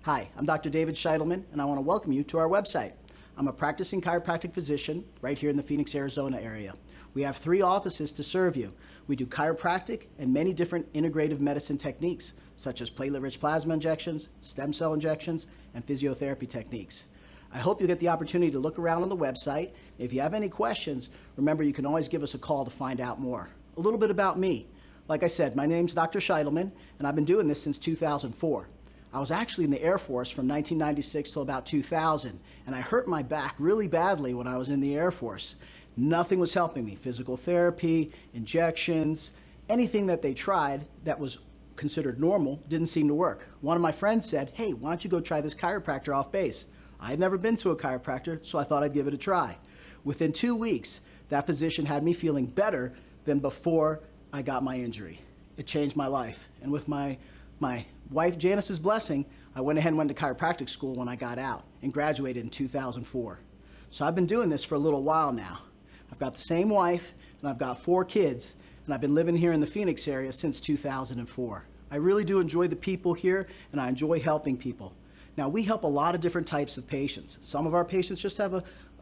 Hi, I'm Dr. David Sheitelman, and I want to welcome you to our website. I'm a practicing chiropractic physician right here in the Phoenix, Arizona area. We have 3 offices to serve you. We do chiropractic and many different integrative medicine techniques, such as platelet-rich plasma injections, stem cell injections, and physiotherapy techniques. I hope you get the opportunity to look around on the website. If you have any questions, remember you can always give us a call to find out more. A little bit about me. Like I said, my name's Dr. Sheitelman, and I've been doing this since 2004. I was actually in the Air Force from 1996 till about 2000, and I hurt my back really badly when I was in the Air Force. Nothing was helping me. Physical therapy, injections, anything that they tried that was considered normal didn't seem to work. One of my friends said, "Hey, why don't you go try this chiropractor off base?" I had never been to a chiropractor, so I thought I'd give it a try. Within 2 weeks, that physician had me feeling better than before I got my injury. It changed my life, and with my wife Janice's blessing, I went ahead and went to chiropractic school when I got out and graduated in 2004. So I've been doing this for a little while now. I've got the same wife and I've got 4 kids, and I've been living here in the Phoenix area since 2004. I really do enjoy the people here, and I enjoy helping people. Now, we help a lot of different types of patients. Some of our patients just have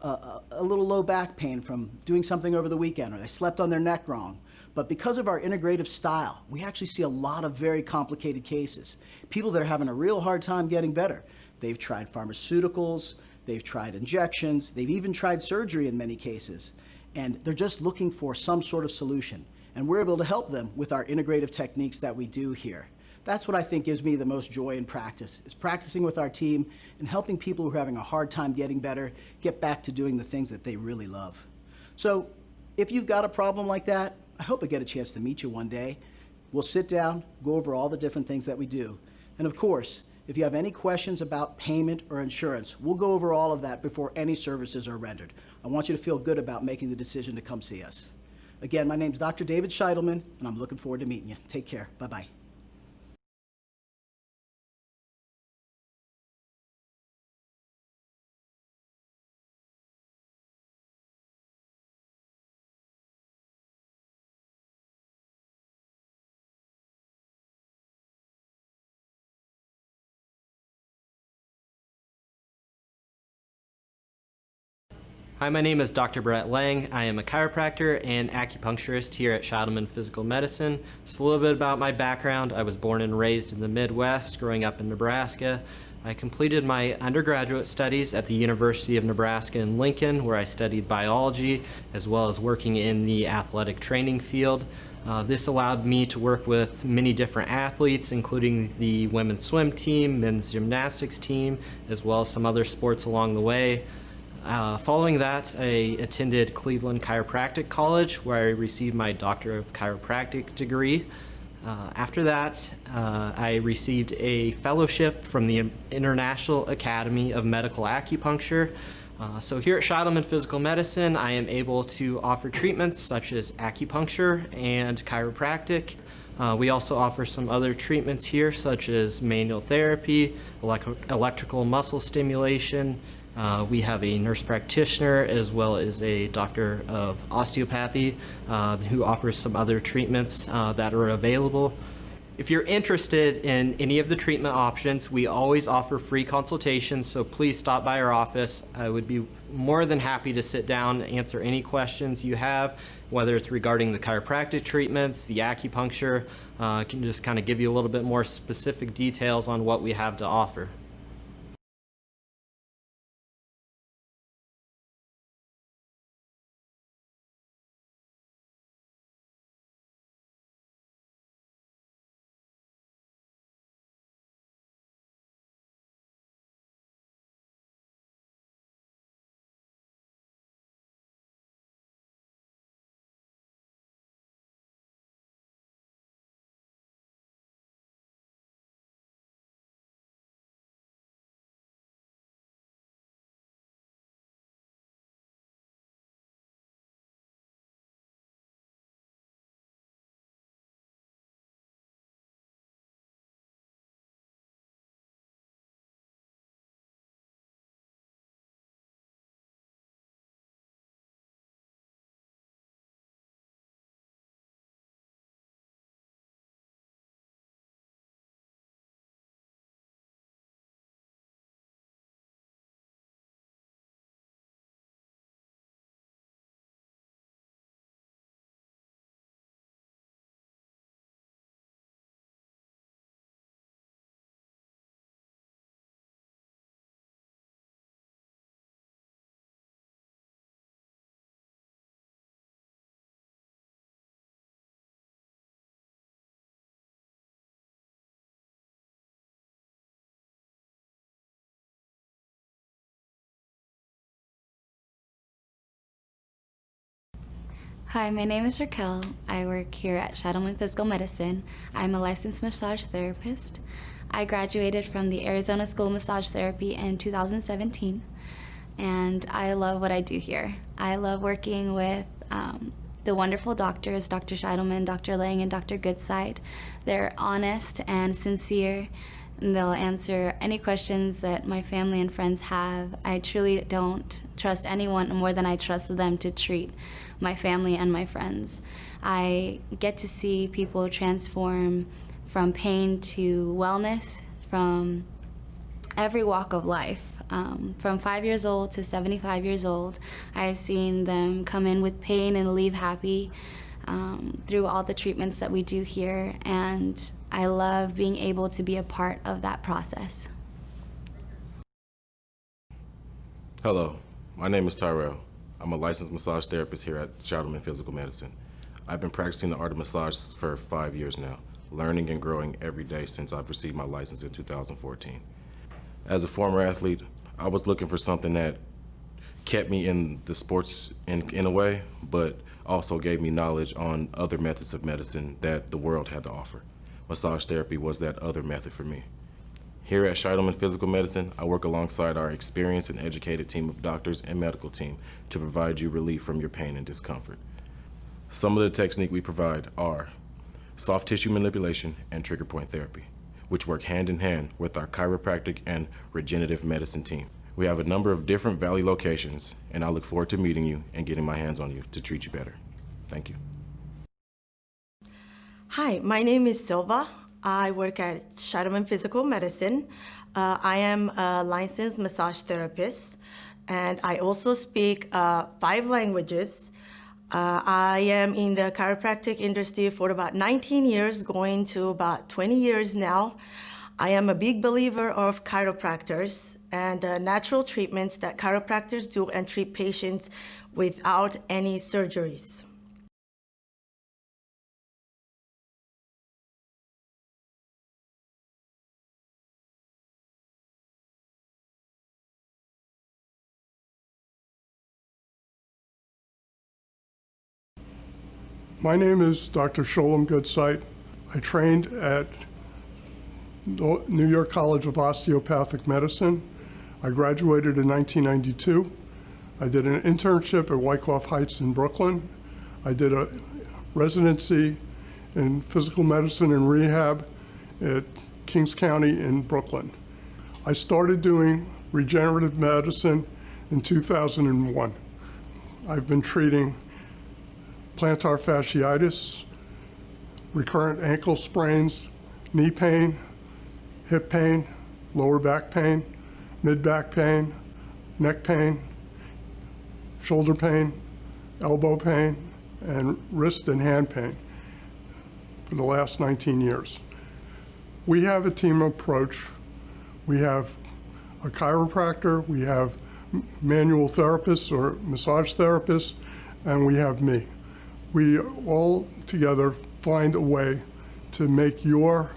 a little low back pain from doing something over the weekend, or they slept on their neck wrong. But because of our integrative style, we actually see a lot of very complicated cases. People that are having a real hard time getting better. They've tried pharmaceuticals, they've tried injections, they've even tried surgery in many cases. And they're just looking for some sort of solution. And we're able to help them with our integrative techniques that we do here. That's what I think gives me the most joy in practice, is practicing with our team and helping people who are having a hard time getting better get back to doing the things that they really love. So if you've got a problem like that, I hope I get a chance to meet you one day. We'll sit down, go over all the different things that we do. And of course, if you have any questions about payment or insurance, we'll go over all of that before any services are rendered. I want you to feel good about making the decision to come see us. Again, my name's Dr. David Sheitelman, and I'm looking forward to meeting you. Take care. Bye-bye. Hi, my name is Dr. Brett Lange. I am a chiropractor and acupuncturist here at Sheitelman Physical Medicine. Just a little bit about my background. I was born and raised in the Midwest, growing up in Nebraska. I completed my undergraduate studies at the University of Nebraska in Lincoln, where I studied biology, as well as working in the athletic training field. This allowed me to work with many different athletes, including the women's swim team, men's gymnastics team, as well as some other sports along the way. Following that, I attended Cleveland Chiropractic College, where I received my Doctor of Chiropractic degree. After that, I received a fellowship from the International Academy of Medical Acupuncture. So here at Sheitelman Physical Medicine, I am able to offer treatments such as acupuncture and chiropractic. We also offer some other treatments here, such as manual therapy, electrical muscle stimulation. We have a nurse practitioner as well as a doctor of osteopathy who offers some other treatments that are available. If you're interested in any of the treatment options, we always offer free consultations, so please stop by our office. I would be more than happy to sit down and answer any questions you have, whether it's regarding the chiropractic treatments, the acupuncture. I can just kind of give you a little bit more specific details on what we have to offer. Hi, my name is Raquel. I work here at Sheitelman Physical Medicine. I'm a licensed massage therapist. I graduated from the Arizona School of Massage Therapy in 2017, and I love what I do here. I love working with the wonderful doctors, Dr. Sheitelman, Dr. Lange, and Dr. Goodside. They're honest and sincere, and they'll answer any questions that my family and friends have. I truly don't trust anyone more than I trust them to treat my family and my friends. I get to see people transform from pain to wellness from every walk of life. From 5 years old to 75 years old, I've seen them come in with pain and leave happy through all the treatments that we do here, and I love being able to be a part of that process. Hello, my name is Tyrell. I'm a licensed massage therapist here at Sheitelman Physical Medicine. I've been practicing the art of massage for 5 years now, learning and growing every day since I've received my license in 2014. As a former athlete, I was looking for something that kept me in the sports in a way, but also gave me knowledge on other methods of medicine that the world had to offer. Massage therapy was that other method for me. Here at Sheitelman Physical Medicine, I work alongside our experienced and educated team of doctors and medical team to provide you relief from your pain and discomfort. Some of the techniques we provide are soft tissue manipulation and trigger point therapy, which work hand in hand with our chiropractic and regenerative medicine team. We have a number of different Valley locations, and I look forward to meeting you and getting my hands on you to treat you better. Thank you. Hi, my name is Silva. I work at Sheitelman Physical Medicine. I am a licensed massage therapist, and I also speak 5 languages. I am in the chiropractic industry for about 19 years, going to about 20 years now. I am a big believer of chiropractors and natural treatments that chiropractors do and treat patients without any surgeries. My name is Dr. Sholem Goodside. I trained at New York College of Osteopathic Medicine. I graduated in 1992. I did an internship at Wyckoff Heights in Brooklyn. I did a residency in physical medicine and rehab at Kings County in Brooklyn. I started doing regenerative medicine in 2001. I've been treating plantar fasciitis, recurrent ankle sprains, knee pain, hip pain, lower back pain, mid-back pain, neck pain, shoulder pain, elbow pain, and wrist and hand pain for the last 19 years. We have a team approach. We have a chiropractor, we have manual therapists or massage therapists, and we have me. We all together find a way to make your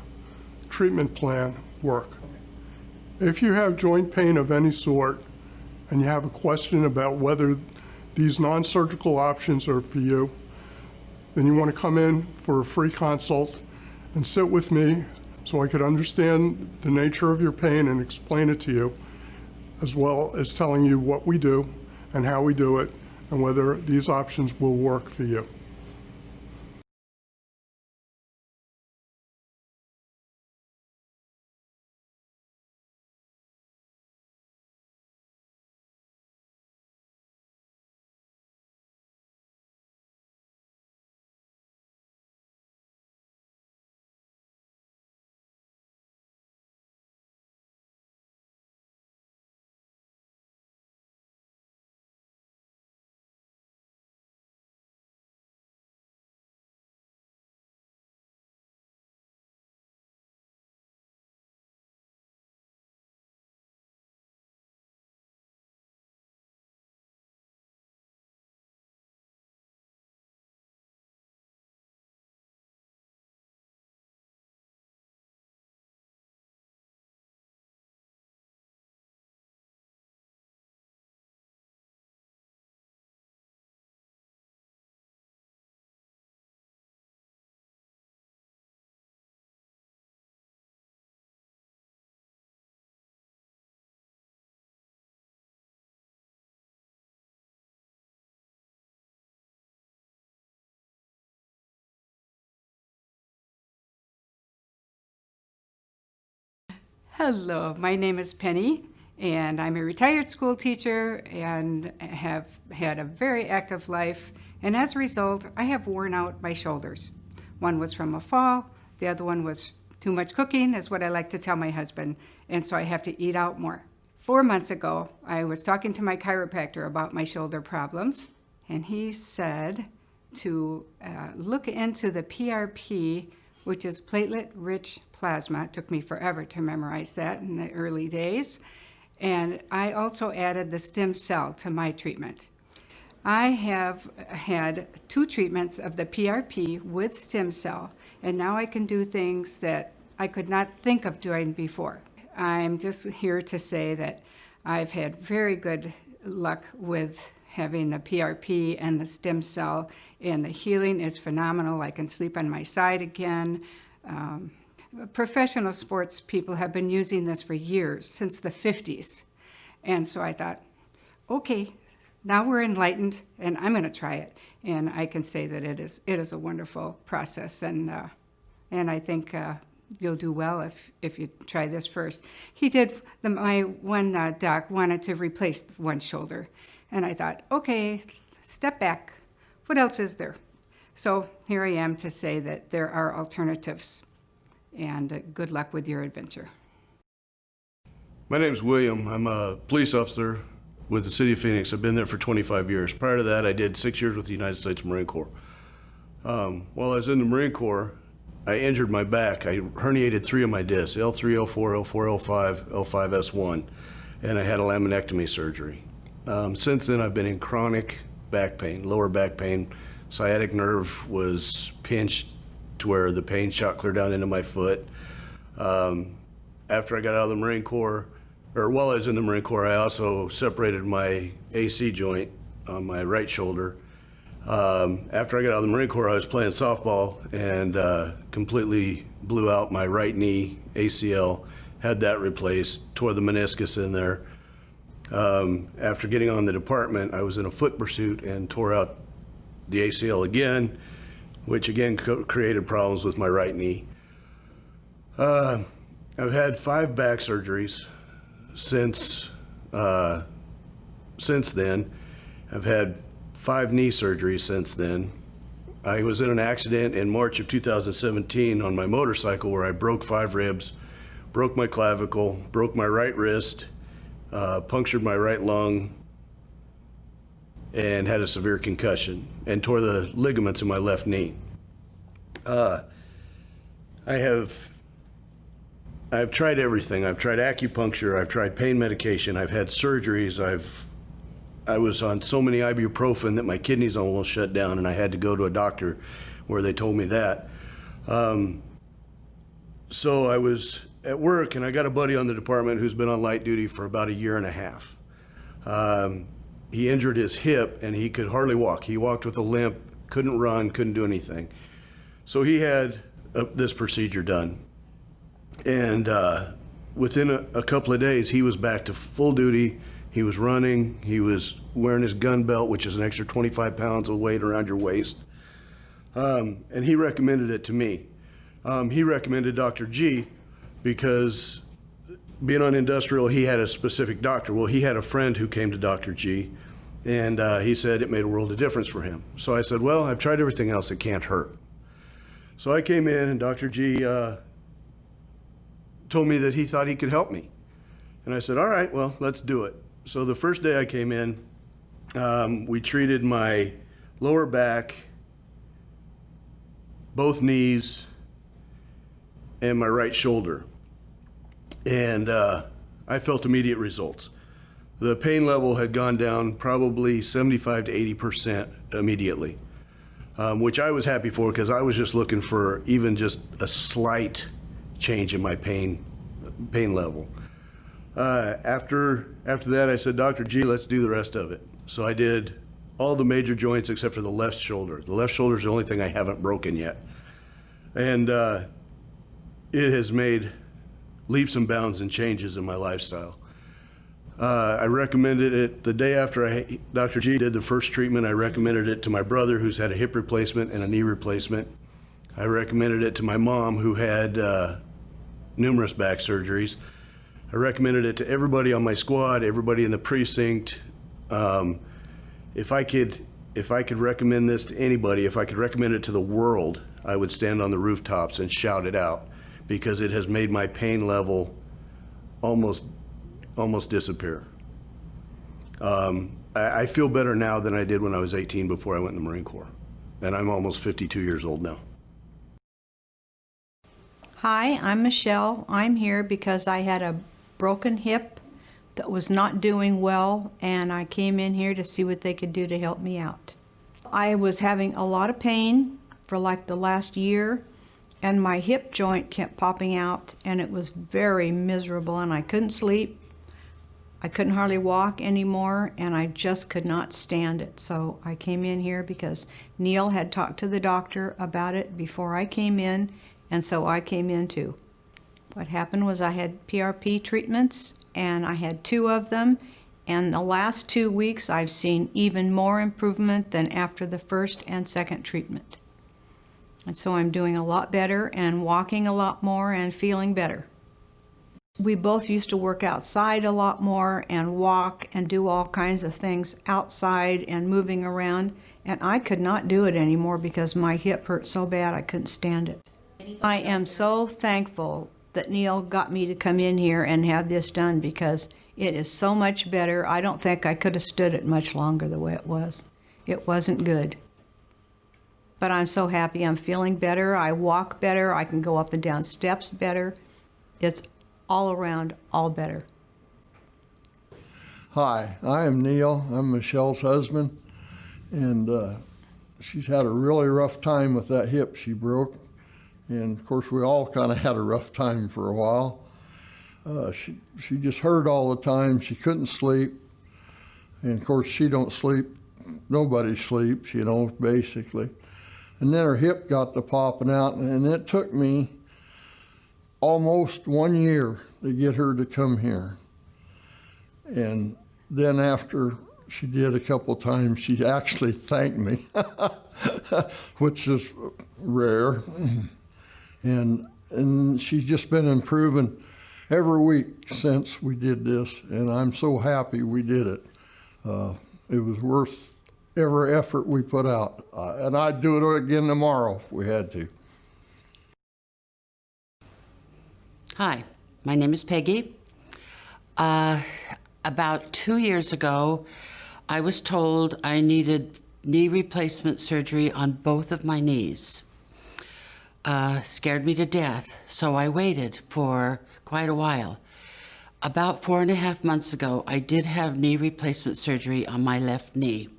treatment plan work. If you have joint pain of any sort and you have a question about whether these non-surgical options are for you, then you want to come in for a free consult and sit with me so I could understand the nature of your pain and explain it to you, as well as telling you what we do and how we do it and whether these options will work for you. Hello, my name is Penny, and I'm a retired school teacher and have had a very active life. And as a result, I have worn out my shoulders. One was from a fall, the other one was too much cooking, is what I like to tell my husband, and so I have to eat out more. 4 months ago, I was talking to my chiropractor about my shoulder problems, and he said to look into the PRP, which is platelet-rich plasma. It took me forever to memorize that in the early days. And I also added the stem cell to my treatment. I have had 2 treatments of the PRP with stem cell, and now I can do things that I could not think of doing before. I'm just here to say that I've had very good luck with having the PRP and the stem cell, and the healing is phenomenal. I can sleep on my side again. Professional sports people have been using this for years, since the 50s. And so I thought, okay, now we're enlightened, and I'm going to try it. And I can say that it is a wonderful process, and I think you'll do well if you try this first. My one doc wanted to replace one shoulder, and I thought, okay, step back. What else is there? So here I am to say that there are alternatives, and good luck with your adventure. My name's William. I'm a police officer with the City of Phoenix. I've been there for 25 years. Prior to that, I did 6 years with the United States Marine Corps. While I was in the Marine Corps, I injured my back. I herniated 3 of my discs, L3, L4, L4, L5, L5S1, and I had a laminectomy surgery. Since then, I've been in chronic back pain, lower back pain. Sciatic nerve was pinched to where the pain shot clear down into my foot. After I got out of the Marine Corps, or while I was in the Marine Corps, I also separated my AC joint on my right shoulder. After I got out of the Marine Corps, I was playing softball and completely blew out my right knee ACL, had that replaced, tore the meniscus in there. After getting on the department, I was in a foot pursuit and tore out the ACL again, which again created problems with my right knee. I've had 5 back surgeries since then. I've had 5 knee surgeries since then. I was in an accident in March of 2017 on my motorcycle where I broke 5 ribs, broke my clavicle, broke my right wrist, punctured my right lung, and had a severe concussion and tore the ligaments in my left knee. I've tried everything. I've tried acupuncture, I've tried pain medication, I've had surgeries, I was on so many ibuprofen that my kidneys almost shut down and I had to go to a doctor where they told me that. So I was at work and I got a buddy on the department who's been on light duty for about 1.5 years. He injured his hip and he could hardly walk. He walked with a limp, couldn't run, couldn't do anything. So he had this procedure done. And within a couple of days, he was back to full duty. He was running. He was wearing his gun belt, which is an extra 25 pounds of weight around your waist. And he recommended it to me. He recommended Dr. G because being on industrial, he had a specific doctor. Well, he had a friend who came to Dr. G, and he said it made a world of difference for him. So I said, well, I've tried everything else. It can't hurt. So I came in, and Dr. G told me that he thought he could help me. And I said, all right, well, let's do it. So the first day I came in, we treated my lower back, both knees, and my right shoulder. And I felt immediate results. The pain level had gone down probably 75 to 80% immediately, which I was happy for because I was just looking for even just a slight change in my pain level. After that, I said, Dr. G, let's do the rest of it. So I did all the major joints except for the left shoulder. The left shoulder is the only thing I haven't broken yet. And it has made leaps and bounds and changes in my lifestyle. I recommended it the day after Dr. G did the first treatment. I recommended it to my brother who's had a hip replacement and a knee replacement. I recommended it to my mom who had numerous back surgeries. I recommended it to everybody on my squad, everybody in the precinct. If I could recommend this to anybody, if I could recommend it to the world, I would stand on the rooftops and shout it out, because it has made my pain level almost disappear. I feel better now than I did when I was 18 before I went in the Marine Corps, and I'm almost 52 years old now. Hi, I'm Michelle. I'm here because I had a broken hip that was not doing well, and I came in here to see what they could do to help me out. I was having a lot of pain for like the last year, and my hip joint kept popping out, and it was very miserable, and I couldn't sleep. I couldn't hardly walk anymore, and I just could not stand it. So I came in here because Neil had talked to the doctor about it before I came in, and so I came in too. What happened was I had PRP treatments, and I had 2 of them, and the last 2 weeks I've seen even more improvement than after the first and second treatment. And so I'm doing a lot better and walking a lot more and feeling better. We both used to work outside a lot more and walk and do all kinds of things outside and moving around, and I could not do it anymore because my hip hurt so bad I couldn't stand it. I am so thankful that Neil got me to come in here and have this done, because it is so much better. I don't think I could have stood it much longer the way it was. It wasn't good. But I'm so happy. I'm feeling better. I walk better. I can go up and down steps better. It's all around, all better. Hi, I am Neil. I'm Michelle's husband, and she's had a really rough time with that hip she broke. And of course, we all kind of had a rough time for a while. She just hurt all the time. She couldn't sleep. And of course, she don't sleep. Nobody sleeps, you know, basically. And then her hip got to popping out, and it took me almost 1 year to get her to come here. And then after she did a couple times, she actually thanked me, which is rare. And she's just been improving every week since we did this, and I'm so happy we did it. It was worth every effort we put out, and I'd do it again tomorrow if we had to. Hi, my name is Peggy. About 2 years ago, I was told I needed knee replacement surgery on both of my knees. Scared me to death, so I waited for quite a while. About 4.5 months ago, I did have knee replacement surgery on my left knee.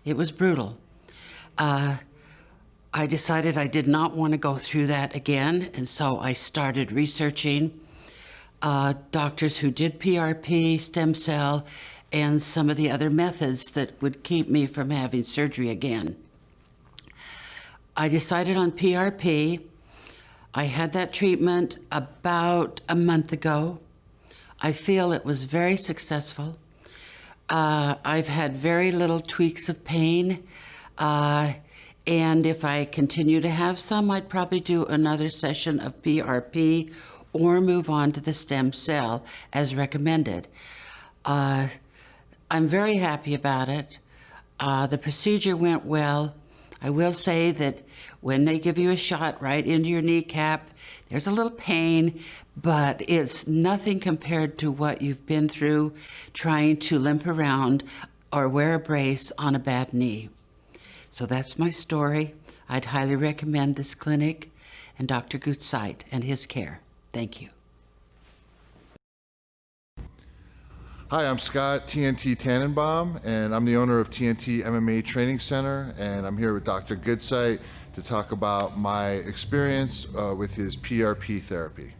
It was brutal. I decided I did not want to go through that again, and so I started researching doctors who did PRP, stem cell, and some of the other methods that would keep me from having surgery again. I decided on PRP. I had that treatment about a month ago. I feel it was very successful. I've had very little tweaks of pain, and if I continue to have some, I'd probably do another session of PRP or move on to the stem cell as recommended. I'm very happy about it. The procedure went well. I will say that when they give you a shot right into your kneecap, there's a little pain, but it's nothing compared to what you've been through trying to limp around or wear a brace on a bad knee. So that's my story. I'd highly recommend this clinic and Dr. Gutzeit and his care. Thank you. Hi, I'm Scott TNT Tannenbaum, and I'm the owner of TNT MMA Training Center, and I'm here with Dr. Gutzeit to talk about my experience with his PRP therapy.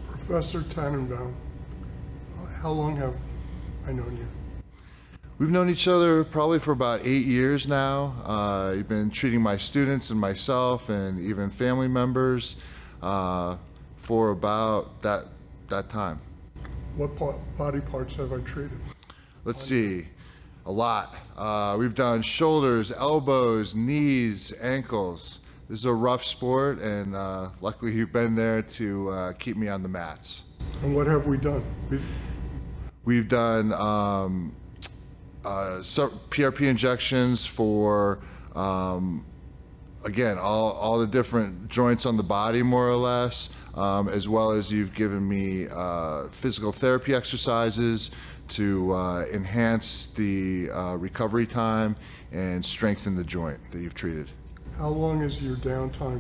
Professor Tannenbaum, how long have I known you? We've known each other probably for about 8 years now. You've been treating my students and myself and even family members for about that time. What body parts have I treated? Let's see, a lot. We've done shoulders, elbows, knees, ankles. this is a rough sport, and luckily you've been there to keep me on the mats. And what have we done? We've done PRP injections for, again, all the different joints on the body, more or less, as well as you've given me physical therapy exercises to enhance the recovery time and strengthen the joint that you've treated. How long is your downtime?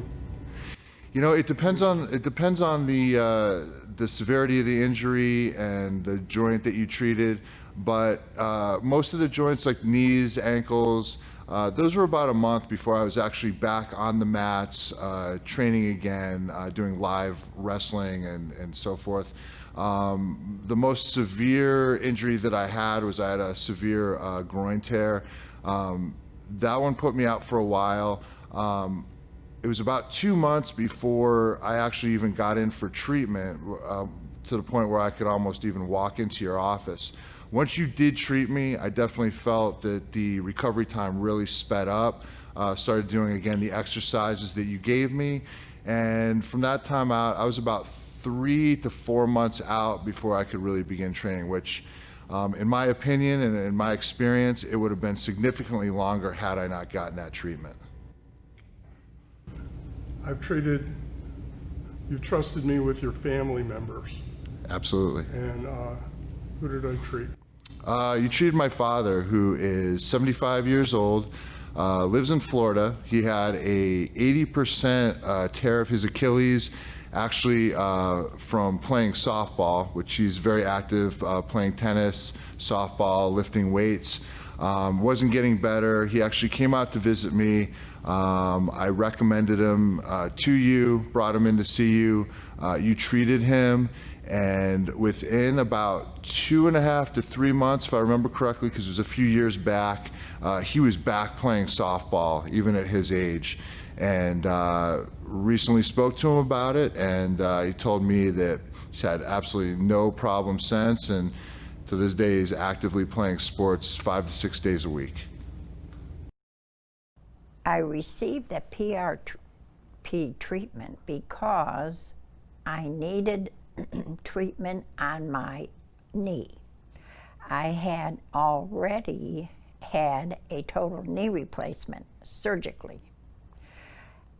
You know, it depends on the severity of the injury and the joint that you treated, but most of the joints like knees, ankles, those were about a month before I was actually back on the mats, training again, doing live wrestling and so forth. The most severe injury that I had was I had a severe groin tear. That one put me out for a while. It was about 2 months before I actually even got in for treatment, to the point where I could almost even walk into your office. Once you did treat me, I definitely felt that the recovery time really sped up. Started doing again the exercises that you gave me, and from that time out, I was about 3 to 4 months out before I could really begin training, which in my opinion and in my experience, it would have been significantly longer had I not gotten that treatment. You've trusted me with your family members. Absolutely. And who did I treat? You treated my father, who is 75 years old, lives in Florida. He had a 80% tear of his Achilles, actually from playing softball, which he's very active, playing tennis, softball, lifting weights. Wasn't getting better. He actually came out to visit me. I recommended him to you, brought him in to see you. You treated him, and within about 2.5 to 3 months, if I remember correctly, because it was a few years back, he was back playing softball, even at his age. And recently spoke to him about it, and he told me that he's had absolutely no problem since, and to this day he's actively playing sports 5 to 6 days a week. I received the PRP treatment because I needed treatment on my knee. I had already had a total knee replacement surgically.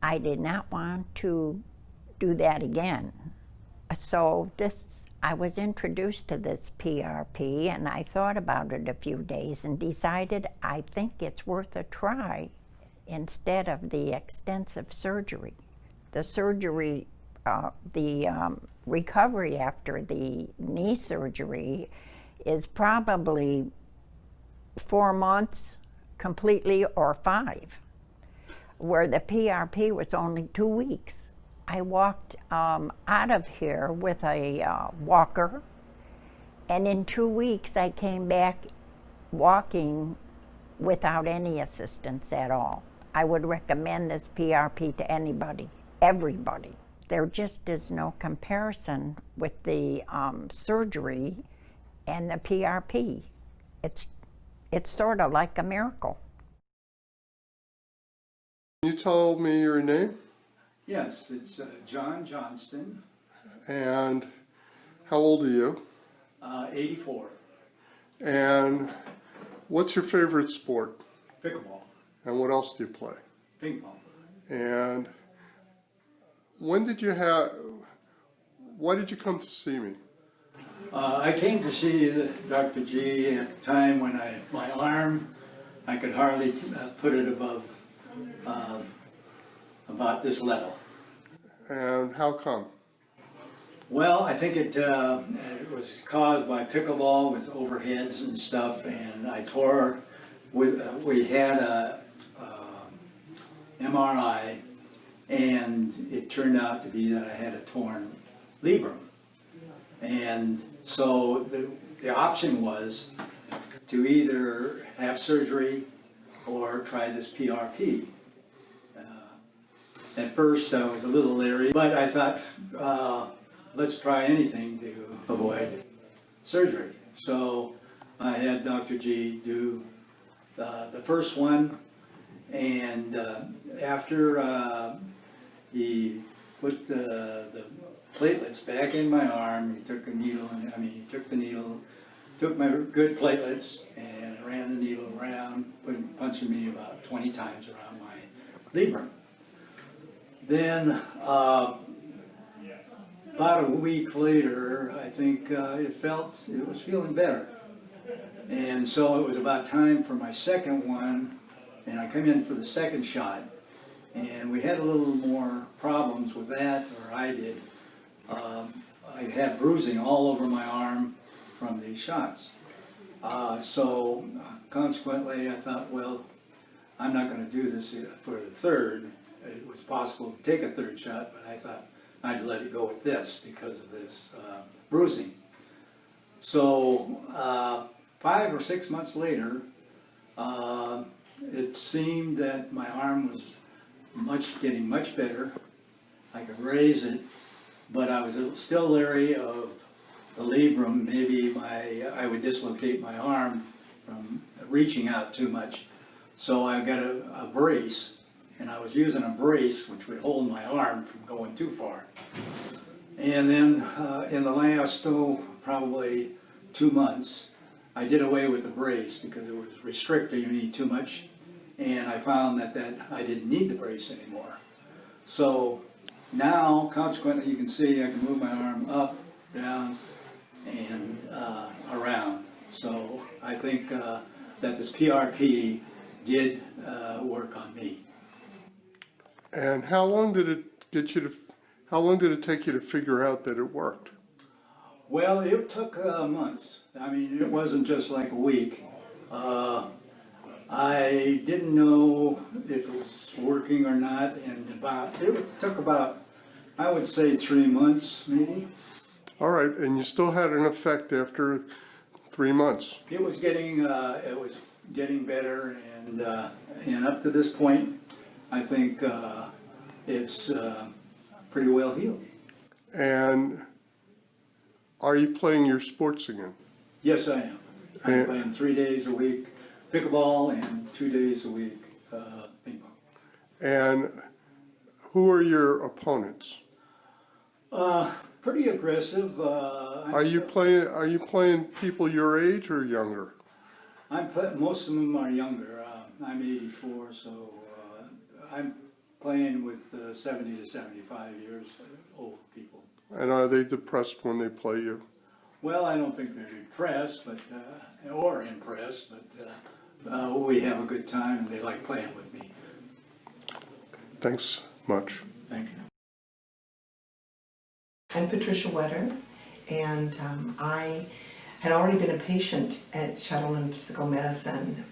I did not want to do that again. So I was introduced to this PRP, and I thought about it a few days and decided I think it's worth a try instead of the extensive surgery. The surgery, the recovery after the knee surgery is probably 4 months completely or 5, where the PRP was only 2 weeks. I walked out of here with a walker, and in 2 weeks I came back walking without any assistance at all. I would recommend this PRP to anybody, everybody. There just is no comparison with the surgery and the PRP. It's sort of like a miracle. Can you tell me your name? Yes, it's John Johnston. And how old are you? 84. And what's your favorite sport? Pickleball. And what else do you play? Ping pong. And why did you come to see me? I came to see Dr. G at the time when my arm, I could hardly put it above about this level. And how come? Well, I think it was caused by pickleball with overheads and stuff, and I tore. We had a MRI, and it turned out to be that I had a torn labrum. And so the option was to either have surgery or try this PRP. At first I was a little leery, but I thought, let's try anything to avoid surgery. So I had Dr. G do the first one, and after he put the platelets back in my arm, he took a needle, he took the needle, took my good platelets and ran the needle around, punching me about 20 times around my labrum. Then about a week later, I think it was feeling better. And so it was about time for my second one, and I come in for the second shot. And we had a little more problems with that, or I did. I had bruising all over my arm from these shots. So consequently, I thought, well, I'm not going to do this for the third. It was possible to take a third shot, but I thought I'd let it go with this because of this bruising. So 5 or 6 months later, it seemed that my arm was getting much better. I could raise it, but I was still leery of the labrum. Maybe I would dislocate my arm from reaching out too much. So I got a brace, and I was using a brace which would hold my arm from going too far. And then in the last, probably 2 months, I did away with the brace because it was restricting me too much, and I found that I didn't need the brace anymore. So now, consequently, you can see I can move my arm up, down, and around. So I think that this PRP did work on me. And how long did it take you to figure out that it worked? Well, it took months. It wasn't just like a week. I didn't know if it was working or not, and it took about, I would say, 3 months, maybe. All right, and you still had an effect after 3 months. It was getting better, and up to this point, I think it's pretty well healed. And are you playing your sports again? Yes, I am. I'm playing 3 days a week pickleball and 2 days a week ping pong. And who are your opponents? Pretty aggressive. Are you playing people your age or younger? Most of them are younger. I'm 84, so I'm playing with 70 to 75 years old people. And are they depressed when they play you? Well, I don't think they're depressed, or impressed, but we have a good time and they like playing with me. Thanks much. Thank you. I'm Patricia Wetter, and I had already been a patient at Sheitelman Physical Medicine,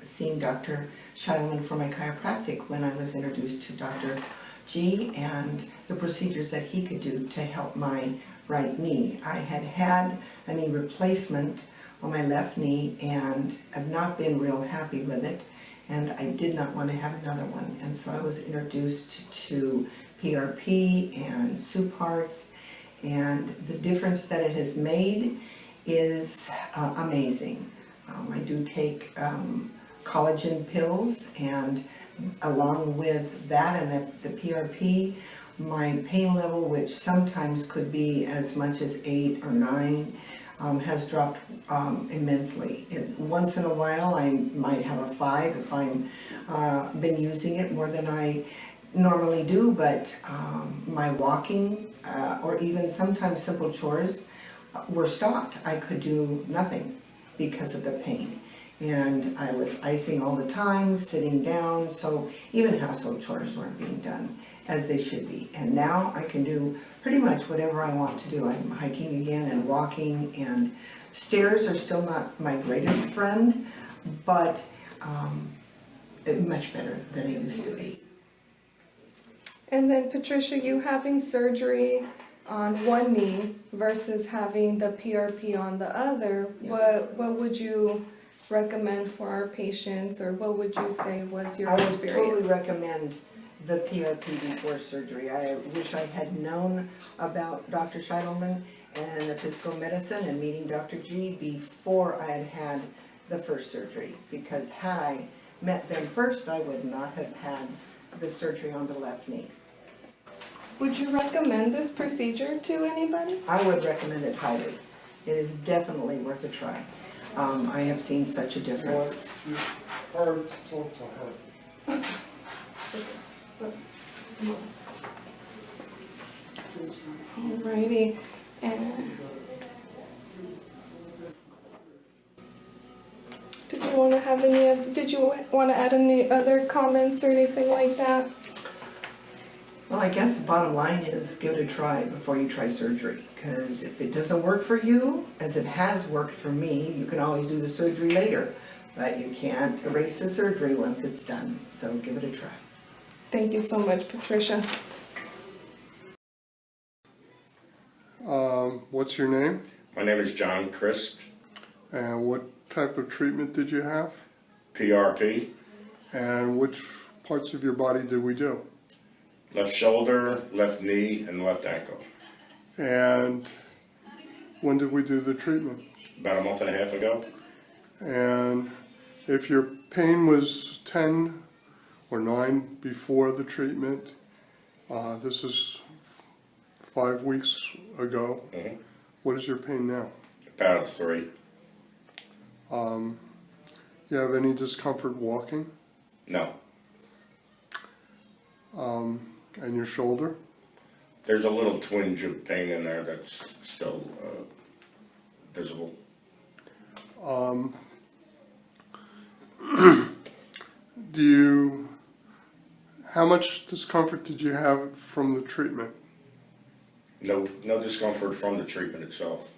seeing Dr. Sheitelman for my chiropractic when I was introduced to Dr. G and the procedures that he could do to help my right knee. I had had a knee replacement on my left knee and have not been real happy with it, and I did not want to have another one, and so I was introduced to PRP and Suparts, and the difference that it has made is amazing. I do take collagen pills, and along with that and the PRP, my pain level, which sometimes could be as much as 8 or 9, has dropped immensely. Once in a while I might have a 5 if I've been using it more than I normally do, but my walking or even sometimes simple chores were stopped. I could do nothing because of the pain. And I was icing all the time, sitting down, so even household chores weren't being done as they should be. And now I can do pretty much whatever I want to do. I'm hiking again and walking, and stairs are still not my greatest friend, but much better than it used to be. And then Patricia, you having surgery on one knee versus having the PRP on the other, yes. What would you recommend for our patients, or what would you say was your experience? I would totally recommend the PRP before surgery. I wish I had known about Dr. Sheitelman and the physical medicine and meeting Dr. G before I had had the first surgery, because had I met them first, I would not have had the surgery on the left knee. Would you recommend this procedure to anybody? I would recommend it highly. It is definitely worth a try. I have seen such a difference. Alrighty, and did you want to add any other comments or anything like that? Well, I guess the bottom line is give it a try before you try surgery. Because if it doesn't work for you, as it has worked for me, you can always do the surgery later. But you can't erase the surgery once it's done. So give it a try. Thank you so much, Patricia. What's your name? My name is John Christ. And what type of treatment did you have? PRP. And which parts of your body did we do? Left shoulder, left knee, and left ankle. And when did we do the treatment? About a month and a half ago. And if your pain was 10 or 9 before the treatment, this is 5 weeks ago. Mm-hmm. What is your pain now? About 3. You have any discomfort walking? No. And your shoulder? There's a little twinge of pain in there that's still visible. How much discomfort did you have from the treatment? No discomfort from the treatment itself.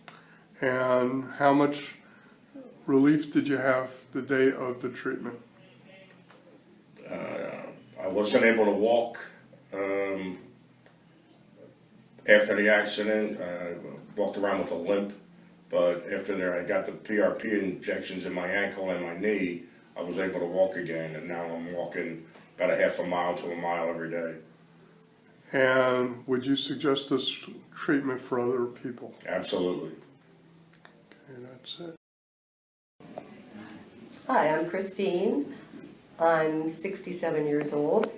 And how much relief did you have the day of the treatment? I wasn't able to walk after the accident. I walked around with a limp, but after I got the PRP injections in my ankle and my knee, I was able to walk again, and now I'm walking about a half a mile to a mile every day. And would you suggest this treatment for other people? Absolutely. Okay, that's it. Hi, I'm Christine. I'm 67 years old.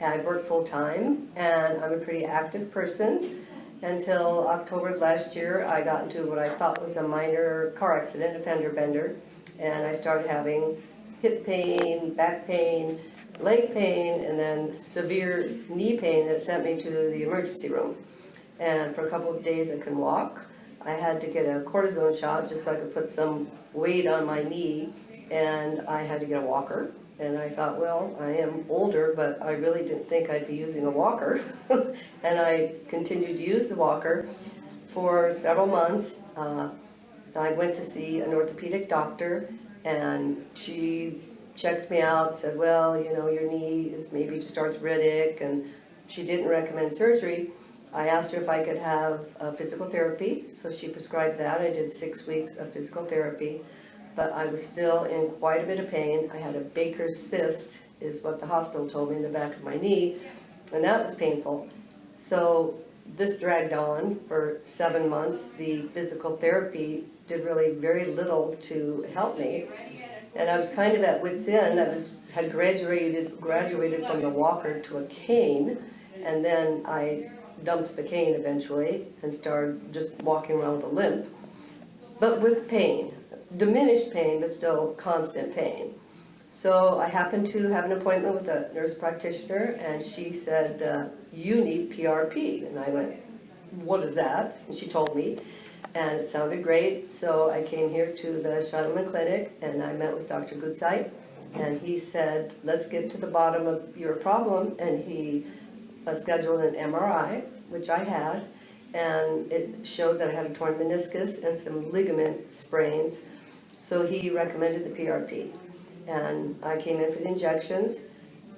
I work full-time, and I'm a pretty active person. Until October of last year, I got into what I thought was a minor car accident, a fender bender, and I started having hip pain, back pain, leg pain, and then severe knee pain that sent me to the emergency room. And for a couple of days I couldn't walk. I had to get a cortisone shot just so I could put some weight on my knee, and I had to get a walker. And I thought, well, I am older, but I really didn't think I'd be using a walker. And I continued to use the walker for several months. I went to see an orthopedic doctor, and she checked me out, said, well, you know, your knee is maybe just arthritic, and she didn't recommend surgery. I asked her if I could have physical therapy, so she prescribed that. I did 6 weeks of physical therapy, but I was still in quite a bit of pain. I had a Baker's cyst, is what the hospital told me, in the back of my knee, and that was painful. So this dragged on for 7 months. The physical therapy did really very little to help me. And I was kind of at wit's end. I had graduated from the walker to a cane, and then I dumped the cane eventually and started just walking around with a limp, but with pain, diminished pain, but still constant pain. So I happened to have an appointment with a nurse practitioner, and she said, you need PRP. And I went, what is that? And she told me. And it sounded great, so I came here to the Sheitelman Clinic, and I met with Dr. Goodsite, and he said, let's get to the bottom of your problem, and he scheduled an MRI, which I had, and it showed that I had a torn meniscus and some ligament sprains, so he recommended the PRP. And I came in for the injections,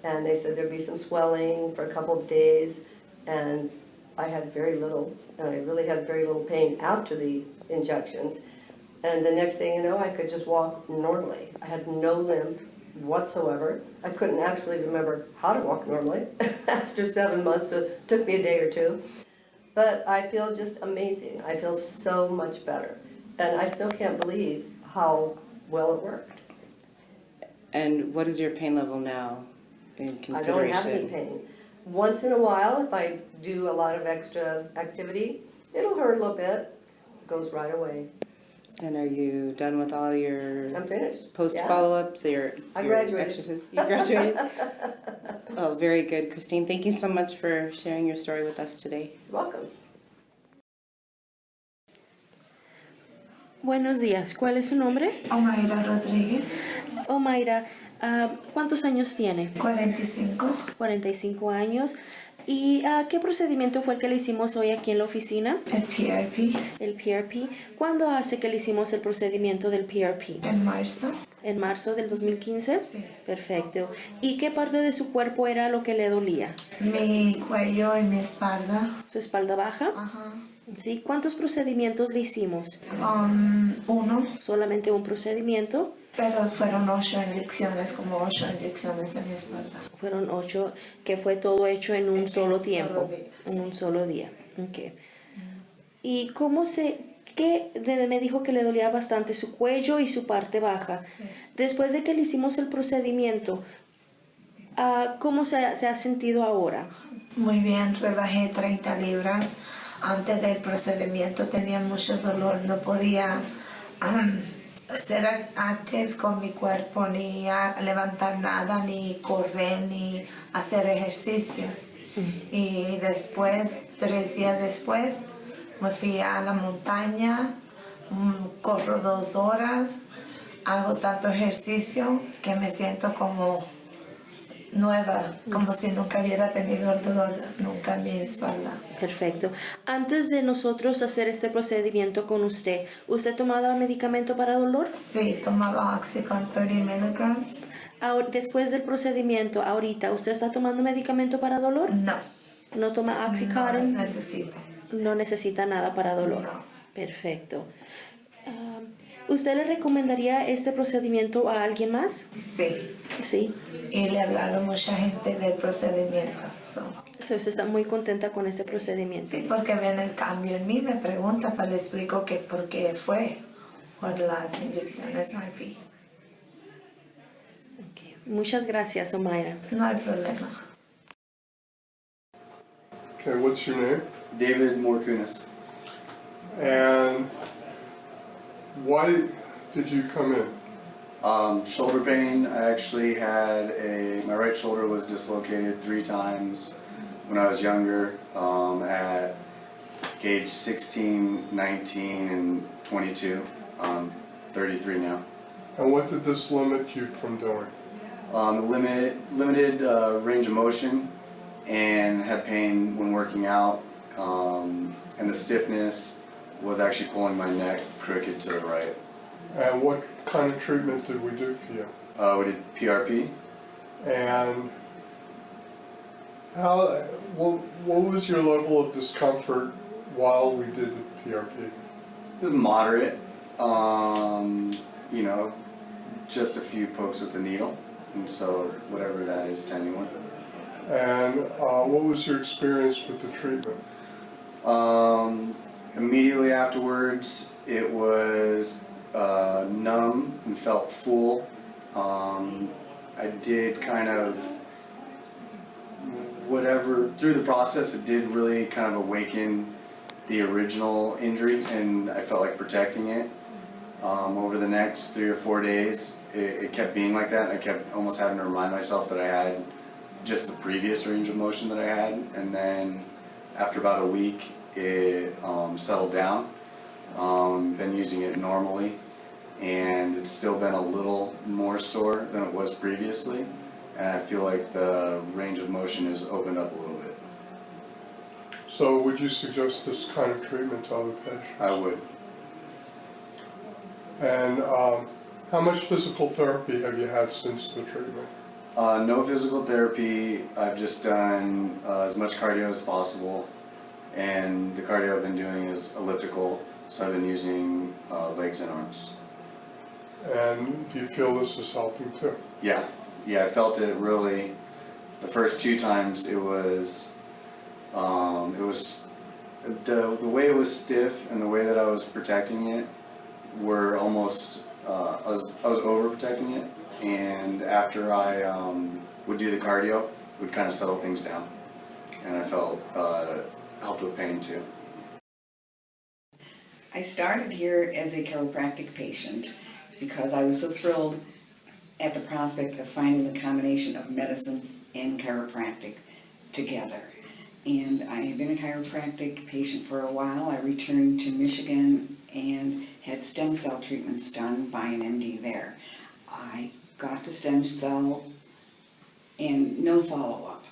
and they said there'd be some swelling for a couple of days, and I had very little, and I really had very little pain after the injections. And the next thing you know, I could just walk normally. I had no limp whatsoever. I couldn't actually remember how to walk normally after 7 months, so it took me a day or two. But I feel just amazing. I feel so much better. And I still can't believe how well it worked. And what is your pain level now? in I don't consideration? have any pain. Once in a while, if I do a lot of extra activity, it'll hurt a little bit, goes right away. And are you done with all your I'm finished. post Yeah. follow-ups, your I graduated. exercises? You graduated? Oh, very good, Christine. Thank you so much for sharing your story with us today. Welcome. Buenos días, ¿cuál es su nombre? Omaira Rodríguez. Omaira, ¿cuántos años tiene? 45. 45 años. ¿Y qué procedimiento fue el que le hicimos hoy aquí en la oficina? El PRP. El PRP. ¿Cuándo hace que le hicimos el procedimiento del PRP? En marzo. ¿En marzo del 2015? Sí. Perfecto. ¿Y qué parte de su cuerpo era lo que le dolía? Mi cuello y mi espalda. ¿Su espalda baja? Ajá. ¿Sí? ¿Cuántos procedimientos le hicimos? Uno. Solamente un procedimiento. Pero fueron 8 inyecciones, como 8 inyecciones en mi espalda. Fueron 8, que fue todo hecho en un solo tiempo. día, En un solo día. Okay. ¿Y me dijo que le dolía bastante su cuello y su parte baja? Sí. Después de que le hicimos el procedimiento, ¿cómo se ha sentido ahora? Muy bien, rebajé 30 libras. Antes del procedimiento tenía mucho dolor, no podía ser activo con mi cuerpo, ni levantar nada, ni correr, ni hacer ejercicios. Y después, 3 días después, me fui a la montaña, corro 2 horas, hago tanto ejercicio que me siento como nueva, como si nunca hubiera tenido el dolor nunca en mi espalda. Perfecto. Antes de nosotros hacer este procedimiento con usted, ¿usted tomaba medicamento para dolor? Sí, tomaba Oxycontin 30 miligramos. Después del procedimiento, ahorita, ¿usted está tomando medicamento para dolor? No. ¿No toma Oxycontin? No necesito. No necesita nada para dolor. No. Perfecto. ¿Usted le recomendaría este procedimiento a alguien más? Sí. Sí. Y le he hablado a mucha gente del procedimiento. Usted está muy contenta con este procedimiento. Sí, porque ven el cambio en mí, me preguntan, pero le explico que por qué fue por las inyecciones RP. Okay. Muchas gracias, Omaira. No hay problema. Okay, what's your name? David Morkunis. And why did you come in? Shoulder pain. I actually had my right shoulder was dislocated 3 times when I was younger, at age 16, 19, and 22. 33 now. And what did this limit you from doing? Limited range of motion, and had pain when working out, and the stiffness was actually pulling my neck crooked to the right. And what kind of treatment did we do for you? We did PRP. And what was your level of discomfort while we did the PRP? It was moderate. You know, just a few pokes with the needle, and so whatever that is, 10 anyone. And what was your experience with the treatment? Immediately afterwards, it was numb and felt full. I did kind of through the process, it did really kind of awaken the original injury, and I felt like protecting it. Over the next 3 or 4 days, it kept being like that, and I kept almost having to remind myself that I had just the previous range of motion that I had, and then after about a week, it settled down. Been using it normally, and it's still been a little more sore than it was previously, and I feel like the range of motion has opened up a little bit. So would you suggest this kind of treatment to other patients? I would. And how much physical therapy have you had since the treatment? No physical therapy. I've just done as much cardio as possible, and the cardio I've been doing is elliptical, so I've been using legs and arms. And do you feel this is helping too? Yeah, I felt it really. The first 2 times it was the way it was stiff and the way that I was protecting it were almost I was overprotecting it, and after I would do the cardio, would kind of settle things down. And I felt helped with pain too. I started here as a chiropractic patient because I was so thrilled at the prospect of finding the combination of medicine and chiropractic together. And I had been a chiropractic patient for a while. I returned to Michigan and had stem cell treatments done by an MD there. I got the stem cell and no follow-up,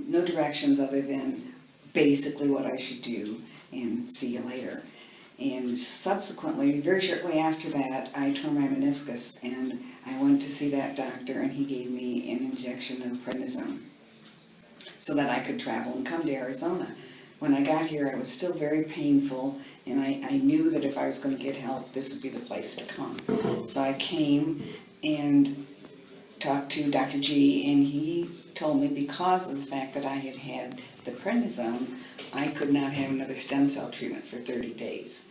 no directions other than basically what I should do and see you later. And subsequently, very shortly after that, I tore my meniscus and I went to see that doctor and he gave me an injection of prednisone so that I could travel and come to Arizona. When I got here, I was still very painful and I knew that if I was going to get help, this would be the place to come. So I came and talked to Dr. G and he told me because of the fact that I had had the prednisone, I could not have another stem cell treatment for 30 days.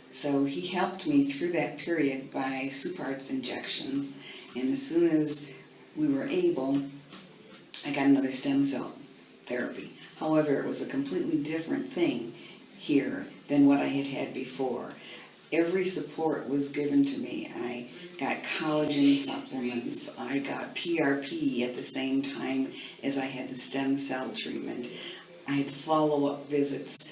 So he helped me through that period by Supartz injections, and as soon as we were able, I got another stem cell therapy. However, it was a completely different thing here than what I had had before. Every support was given to me. I got collagen supplements, I got PRP at the same time as I had the stem cell treatment. I had follow-up visits,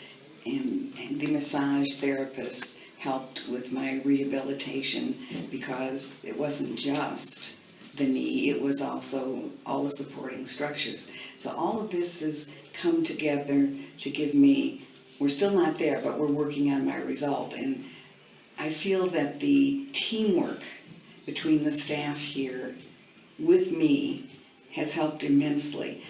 and the massage therapist helped with my rehabilitation because it wasn't just the knee, it was also all the supporting structures. So all of this has come together to give me, we're still not there, but we're working on my result. And I feel that the teamwork between the staff here with me has helped immensely.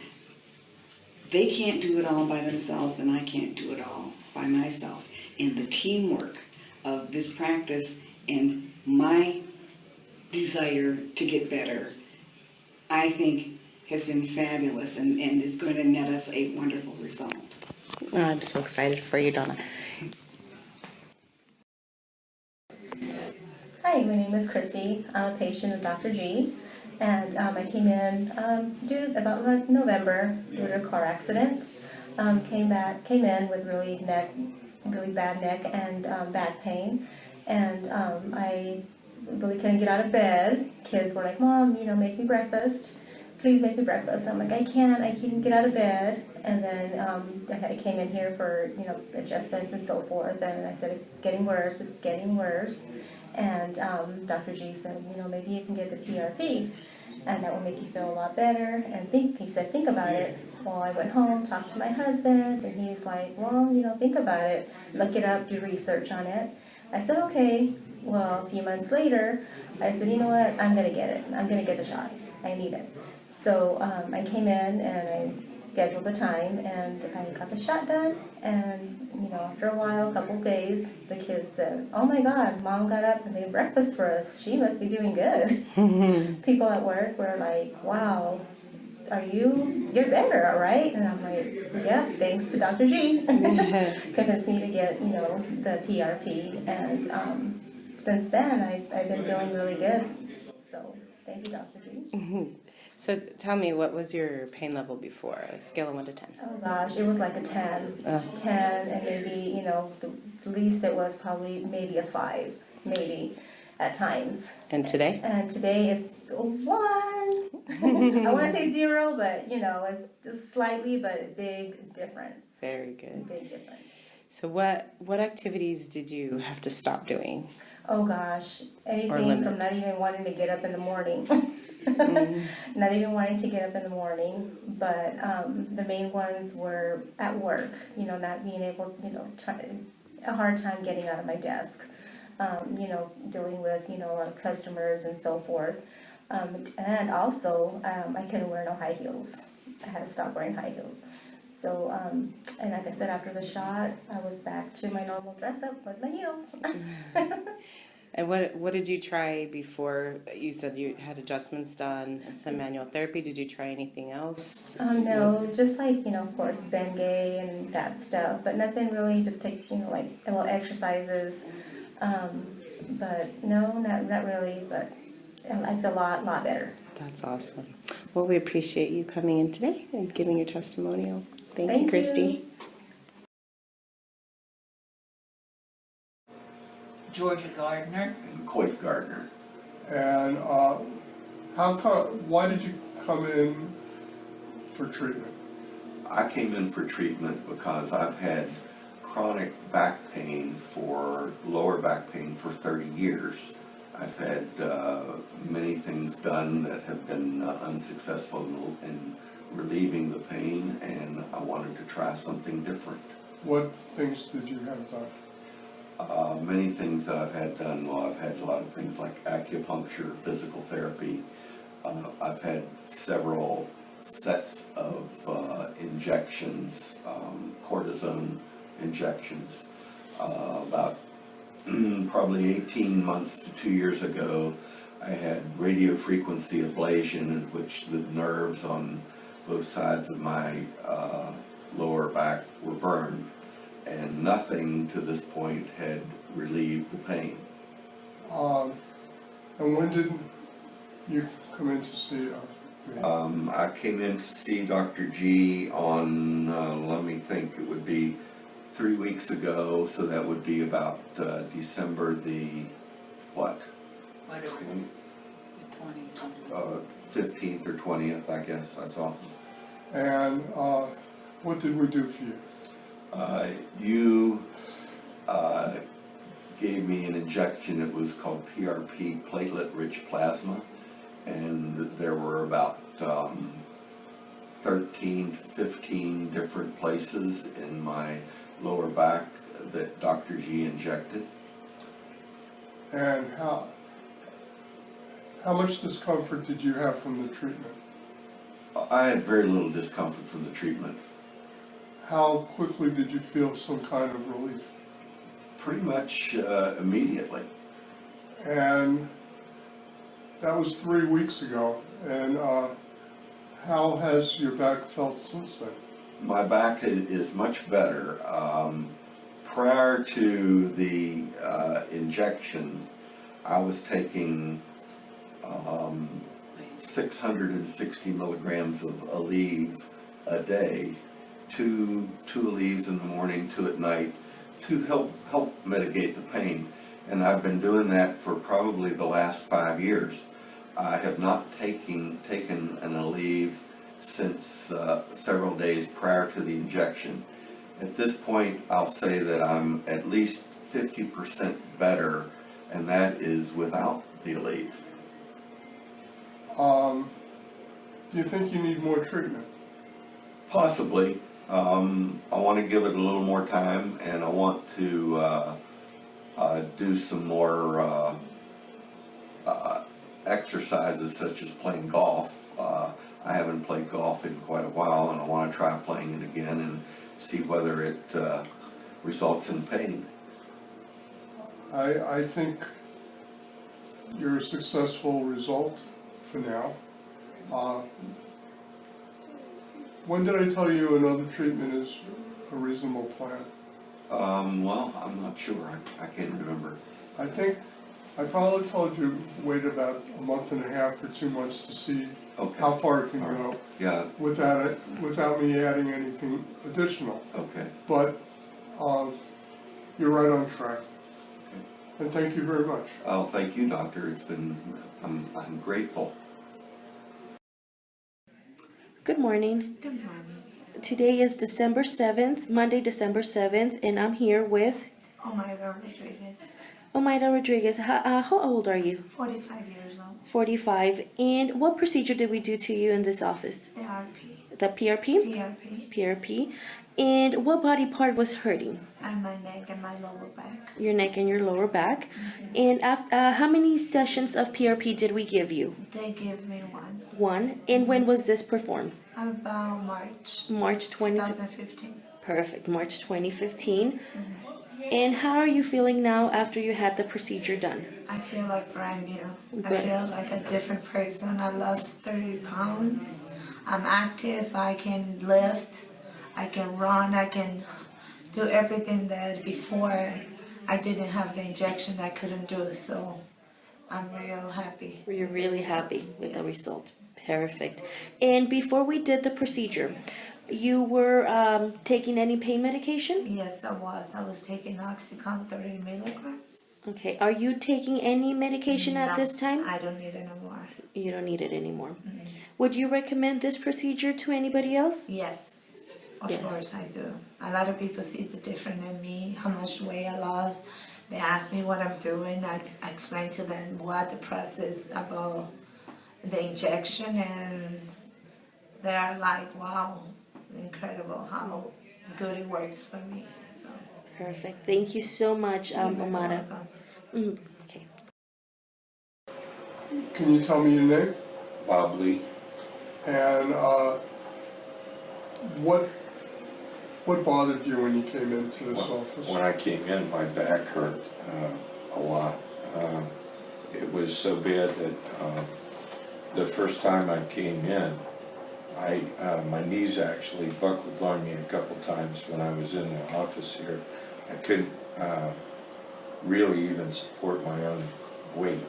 They can't do it all by themselves, and I can't do it all by myself. And the teamwork of this practice and my desire to get better, I think, has been fabulous and is going to net us a wonderful result. Oh, I'm so excited for you, Donna. Hi, my name is Christy. I'm a patient of Dr. G. And I came in about November due to a car accident. Came in with really bad neck and back pain, and I really couldn't get out of bed. Kids were like, "Mom, make me breakfast. Please make me breakfast." I'm like, I can't get out of bed. And then I came in here for adjustments and so forth, and I said, it's getting worse. And Dr. G said, maybe you can get the PRP, and that will make you feel a lot better. And he said, think about it. Well, I went home, talked to my husband, and he's like, well, think about it, look it up, do research on it. I said, okay. Well, a few months later, I said, you know what, I'm gonna get it. I'm gonna get the shot. I need it. So I came in and I scheduled the time, and I got the shot done. And after a while, a couple days, the kids said, "Oh my God, Mom got up and made breakfast for us. She must be doing good." People at work were like, "Wow, you're better, all right?" And I'm like, "Yeah, thanks to Dr. G." Convinced me to get the PRP, and since then I've been feeling really good. So thank you, Dr. G. So tell me, what was your pain level before? A scale of 1 to 10. Oh gosh, it was like a 10. 10, and maybe, the least it was probably maybe a 5, maybe, at times. And today? And today it's a 1. I want to say 0, but, it's slightly, but a big difference. Very good. Big difference. So what activities did you have to stop doing? Oh gosh, anything from not even wanting to get up in the morning. Not even wanting to get up in the morning, but the main ones were at work, not being able, a hard time getting out of my desk, dealing with, a lot of customers and so forth. And also, I couldn't wear no high heels. I had to stop wearing high heels. So, and like I said, after the shot, I was back to my normal dress up with my heels. And what did you try before? You said you had adjustments done and some manual therapy. Did you try anything else? No, just like, of course, Bengay and that stuff, but nothing really, just take, like little exercises. But no, not really, but I feel a lot better. That's awesome. Well, we appreciate you coming in today and giving your testimonial. Thank you, Christy. Georgia Gardner. And Coit Gardner. And why did you come in for treatment? I came in for treatment because I've had chronic back pain lower back pain for 30 years. I've had many things done that have been unsuccessful in relieving the pain, and I wanted to try something different. What things did you have done? Many things that I've had done. Well, I've had a lot of things like acupuncture, physical therapy. I've had several sets of injections, cortisone injections. About probably 18 months to 2 years ago, I had radio frequency ablation, in which the nerves on both sides of my lower back were burned, and nothing to this point had relieved the pain. And when did you come in to see us? I came in to see Dr. G on, let me think, it would be 3 weeks ago, so that would be about December the, what? Whatever. 15th or 20th, I guess, I saw. And what did we do for you? You gave me an injection. It was called PRP, platelet-rich plasma, and there were about 13 to 15 different places in my lower back that Dr. G injected. And how much discomfort did you have from the treatment? I had very little discomfort from the treatment. How quickly did you feel some kind of relief? Pretty much immediately. And that was 3 weeks ago. And how has your back felt since then? My back is much better. Prior to the injection, I was taking 660 milligrams of Aleve a day, two Aleves in the morning, 2 at night, to help mitigate the pain. And I've been doing that for probably the last 5 years. I have not taken an Aleve since several days prior to the injection. At this point, I'll say that I'm at least 50% better, and that is without the Aleve. Do you think you need more treatment? Possibly. I want to give it a little more time, and I want to do some more exercises, such as playing golf. I haven't played golf in quite a while, and I want to try playing it again and see whether it results in pain. I think you're a successful result for now. When did I tell you another treatment is a reasonable plan? Well, I'm not sure. I can't remember. I think I probably told you wait about a month and a half or 2 months to see how far it can go. Yeah. Without me adding anything additional. Okay. But you're right on track. And thank you very much. Oh, thank you, doctor. I'm grateful. Good morning. Good morning. Today is December 7th, Monday, December 7th, and I'm here with Omaira Rodriguez. Omaira Rodriguez. How old are you? 45 years old. 45. And what procedure did we do to you in this office? PRP. The PRP? PRP. PRP. And what body part was hurting? And my neck and my lower back. Your neck and your lower back. Mm-hmm. And how many sessions of PRP did we give you? They gave me one. One. And when was this performed? About March. March 2015. Perfect. March 2015. And how are you feeling now after you had the procedure done? I feel like brand new. I Good. feel like a different person. I lost 30 pounds. I'm active. I can lift. I can run. I can do everything that before I didn't have the injection I couldn't do. So I'm real happy. You're really happy with the Yes. result. Perfect. And before we did the procedure, you were taking any pain medication? Yes, I was. I was taking Oxycontin 30 milligrams. Okay. Are you taking any medication at No, this time? I don't need it anymore. You don't need it anymore. Would you recommend this procedure to anybody else? Yes, of Yes. course I do. A lot of people see the difference in me, how much weight I lost. They ask me what I'm doing. I explain to them what the process about the injection, and they're like, wow, incredible how good it works for me. So. Perfect. Thank you so much, Amara. Okay. Can you tell me your name? Bob Lee. And what bothered you when you came into this office? When I came in, my back hurt a lot. It was so bad that the first time I came in, my knees actually buckled on me a couple times when I was in the office here. I couldn't really even support my own weight.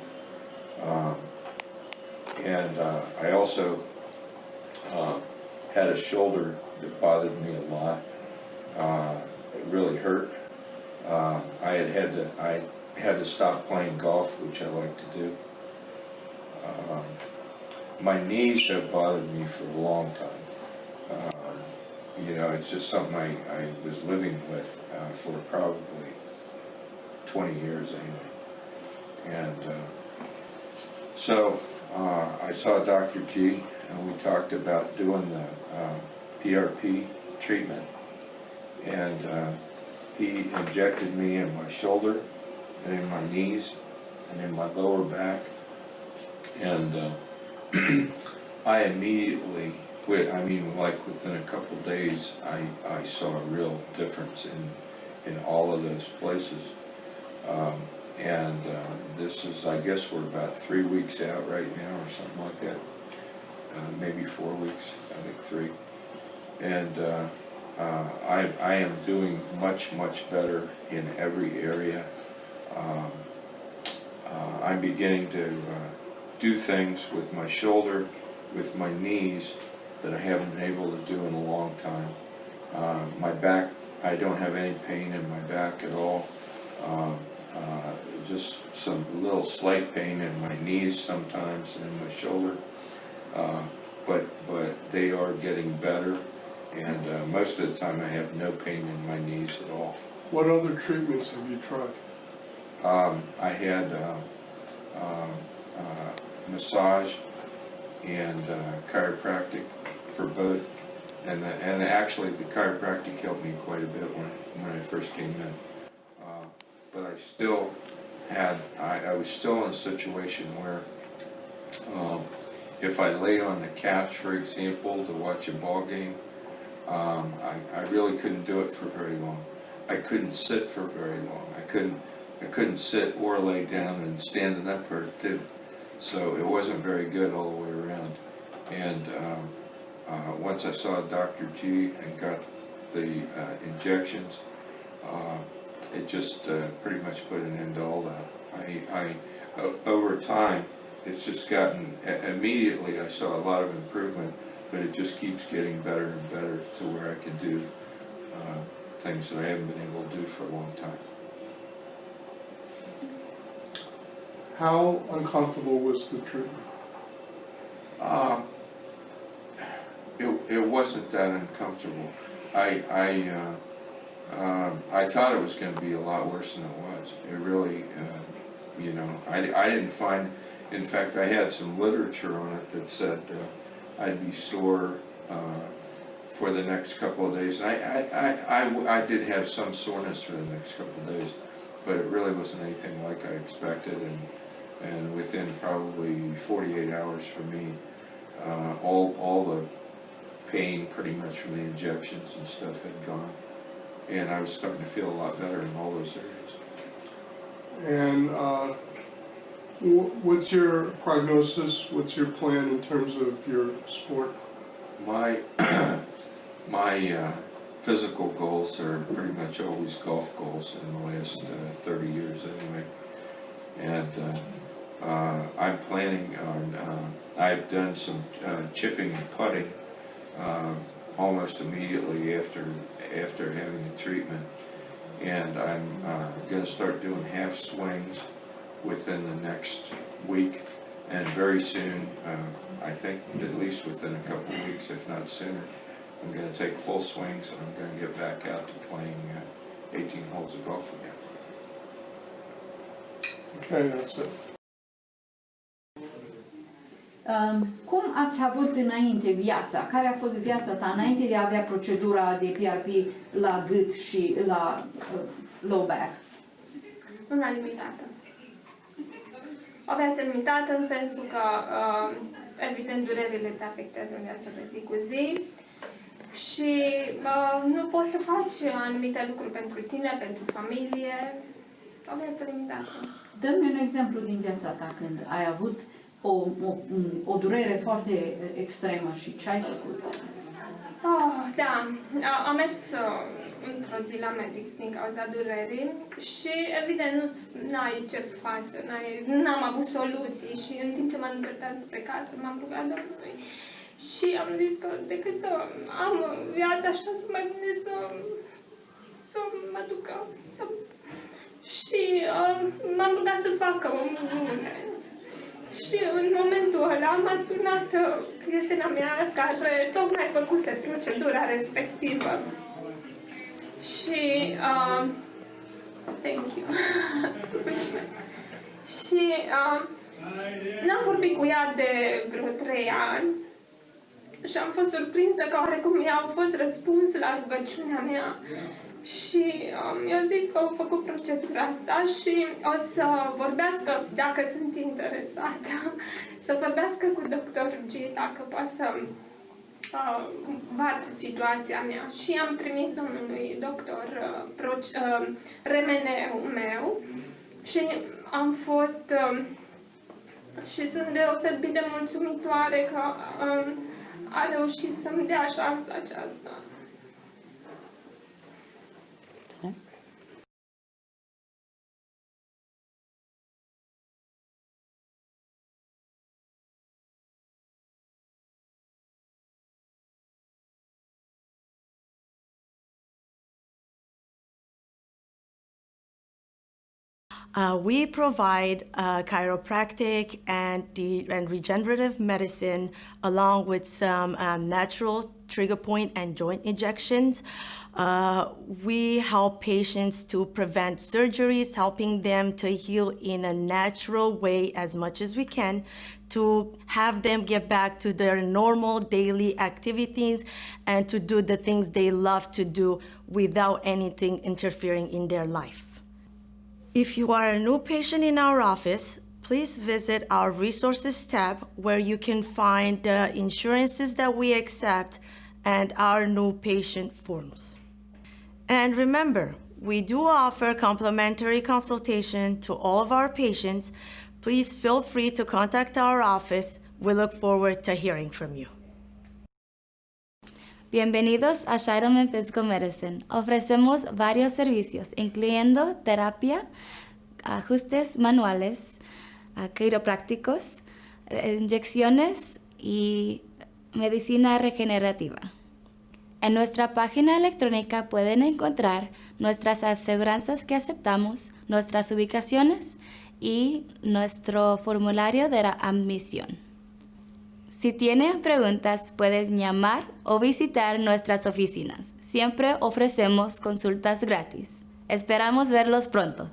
And I also had a shoulder that bothered me a lot. It really hurt. I had to stop playing golf, which I like to do. My knees have bothered me for a long time. You know, it's just something I was living with for probably 20 years anyway. And so I saw Dr. G, and we talked about doing the PRP treatment. And he injected me in my shoulder and in my knees and in my lower back. And I immediately quit. I mean, like within a couple days, I saw a real difference in all of those places. And this is, I guess we're about 3 weeks out right now or something like that. Maybe 4 weeks, I think 3. And I am doing much, much better in every area. I'm beginning to do things with my shoulder, with my knees, that I haven't been able to do in a long time. My back, I don't have any pain in my back at all. Just some little slight pain in my knees sometimes and in my shoulder. But they are getting better, and most of the time I have no pain in my knees at all. What other treatments have you tried? I had massage and chiropractic for both, and actually the chiropractic helped me quite a bit when I first came in. But I still had, I was still in a situation where if I lay on the couch, for example, to watch a ball game, I really couldn't do it for very long. I couldn't sit for very long. I couldn't sit or lay down, and standing up hurt too. So it wasn't very good all the way around. And once I saw Dr. G and got the injections, it just pretty much put an end to all that. Over time, it's just gotten, immediately I saw a lot of improvement, but it just keeps getting better and better to where I can do things that I haven't been able to do for a long time. How uncomfortable was the treatment? It wasn't that uncomfortable. I thought it was going to be a lot worse than it was. It really, you know, I didn't find. In fact, I had some literature on it that said I'd be sore for the next couple of days. I did have some soreness for the next couple of days, but it really wasn't anything like I expected. And within probably 48 hours for me, all the pain pretty much from the injections and stuff had gone. And I was starting to feel a lot better in all those areas. And what's your prognosis? What's your plan in terms of your sport? My physical goals are pretty much always golf goals in the last 30 years anyway. And I'm planning on I've done some chipping and putting almost immediately after having the treatment, and I'm going to start doing half swings within the next week, and very soon, I think at least within a couple of weeks, if not sooner, I'm going to take full swings and I'm going to get back out to playing 18 holes of golf again. Okay, that's it. Cum ați avut înainte viața? Care a fost viața ta înainte de a avea procedura de PRP la gât și la low back? Una limitată. O viață limitată în sensul că, evident, durerile te afectează în viața de zi cu zi și nu poți să faci anumite lucruri pentru tine, pentru familie. O viață limitată. Dă-mi un exemplu din viața ta când ai avut o durere foarte extremă și ce ai făcut? Da, am mers într-o zi la medic din cauza durerii și evident n-ai ce face, n-am avut soluții și în timp ce m-am îndreptat spre casă m-am rugat Domnului și am zis că decât să am viața așa să mai bine să mă ducă și m-am rugat să facă o minune. Și în momentul ăla m-a sunat prietena mea care tocmai făcuse procedura respectivă. Și thank you. Și n-am vorbit cu ea de vreo 3 ani și am fost surprinsă că oarecum ea a fost răspuns la rugăciunea mea. Și mi-a zis că au făcut procedura asta și o să vorbească, dacă sunt interesată, să vorbească cu doctor G, dacă poate să vadă situația mea. Și am trimis domnului doctor remeneul meu și am fost și sunt deosebit de mulțumitoare că a reușit să-mi dea șansa aceasta. We provide chiropractic and regenerative medicine along with some natural trigger point and joint injections. We help patients to prevent surgeries, helping them to heal in a natural way as much as we can, to have them get back to their normal daily activities and to do the things they love to do without anything interfering in their life. If you are a new patient in our office, please visit our resources tab where you can find the insurances that we accept and our new patient forms. And remember, we do offer complimentary consultation to all of our patients. Please feel free to contact our office. We look forward to hearing from you. Bienvenidos a Sheitelman Physical Medicine. Ofrecemos varios servicios, incluyendo terapia, ajustes manuales, quiroprácticos, inyecciones y medicina regenerativa. En nuestra página electrónica pueden encontrar nuestras aseguranzas que aceptamos, nuestras ubicaciones y nuestro formulario de admisión. Si tienen preguntas, pueden llamar o visitar nuestras oficinas. Siempre ofrecemos consultas gratis. Esperamos verlos pronto.